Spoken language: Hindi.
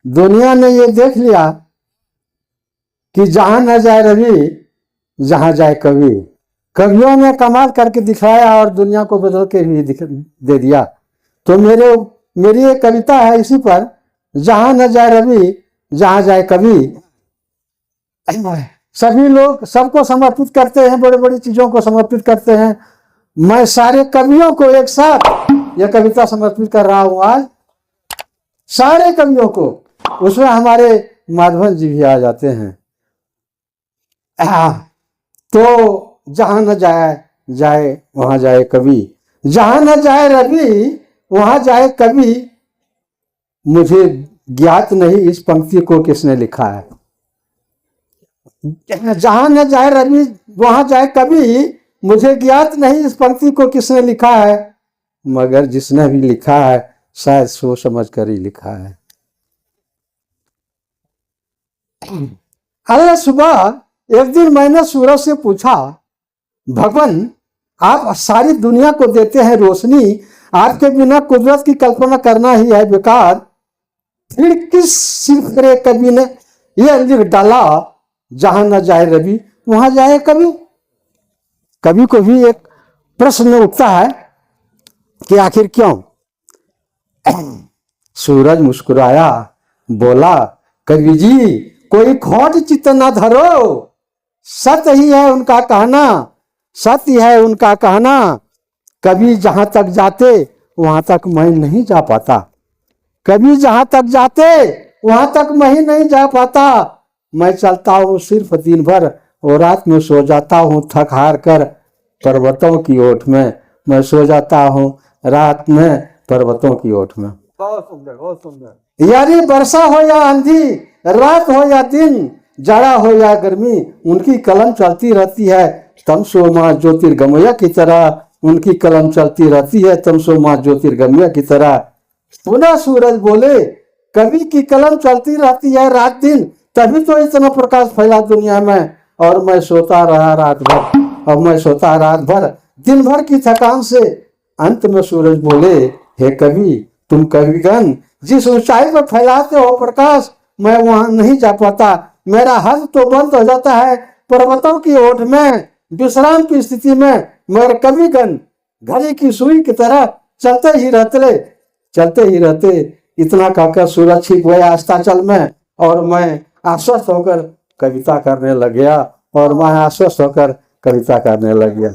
दुनिया ने ये देख लिया कि जहां न जाए रवि, जहां जाए कवि। कवियों ने कमाल करके दिखाया और दुनिया को बदल के भी दे दिया। तो मेरी एक कविता है इसी पर, जहां न जाए रवि, जहां जाए कवि। सभी लोग सबको समर्पित करते हैं, बड़ी बड़ी चीजों को समर्पित करते हैं। मैं सारे कवियों को एक साथ यह कविता समर्पित कर रहा हूं आज, सारे कवियों को। उसमें हमारे माधवन जी भी आ जाते हैं। तो जहां न जाए वहां जाए कवि, जहां न जाए रवि वहां जाए कवि। मुझे ज्ञात नहीं इस पंक्ति को किसने लिखा है। जहां न जाए रवि वहां जाए कवि, मुझे ज्ञात नहीं इस पंक्ति को किसने लिखा है, मगर जिसने भी लिखा है शायद सोच समझ कर ही लिखा है। अरे सुबह एक दिन मैंने सूरज से पूछा, भगवान आप सारी दुनिया को देते हैं रोशनी, आपके बिना कुदरत की कल्पना करना ही है बेकार। फिर किस सिर्फ करे कवि ने यह लिख डाला, जहां न जाए रवि वहां जाए कवि। कवि को भी एक प्रश्न उठता है कि आखिर क्यों। सूरज मुस्कुराया, बोला, कवि जी कोई खोट चित्त न धरो, सत्य ही है उनका कहना, सत्य है उनका कहना। कभी जहां तक जाते वहां तक मैं नहीं जा पाता, कभी जहां तक जाते वहां तक मैं ही नहीं जा पाता। मैं चलता हूँ सिर्फ दिन भर और रात में सो जाता हूँ थक हार कर पर्वतों की ओट में। मैं सो जाता हूँ रात में पर्वतों की ओट में। बहुत सुंदर, बहुत सुंदर। यानी वर्षा हो या आंधी, रात हो या दिन, जाड़ा हो या गर्मी, उनकी कलम चलती रहती है तमसो माँ ज्योतिर्गमय की तरह। उनकी कलम चलती रहती है तमसो माँ ज्योतिर्गमय की तरह। पुनः सूरज बोले, कवि की कलम चलती रहती है रात दिन, तभी तो इतना प्रकाश फैला दुनिया में। और मैं सोता रहा रात भर, और मैं सोता रात भर दिन भर की थकान से। अंत में सूरज बोले, हे कवि तुम कविगण जिस ऊंचाई पर फैलाते हो प्रकाश, मैं वहां नहीं जा पाता। मेरा हाथ तो बंद हो जाता है पर्वतों की ओट में, विश्राम की स्थिति में। मगर कविगण घड़ी की सुई की तरह चलते ही रहते। इतना कहकर सूरज छिप गया अस्ताचल में और मैं आश्वस्त होकर कविता करने लग गया, और मैं आश्वस्त होकर कविता करने लग गया।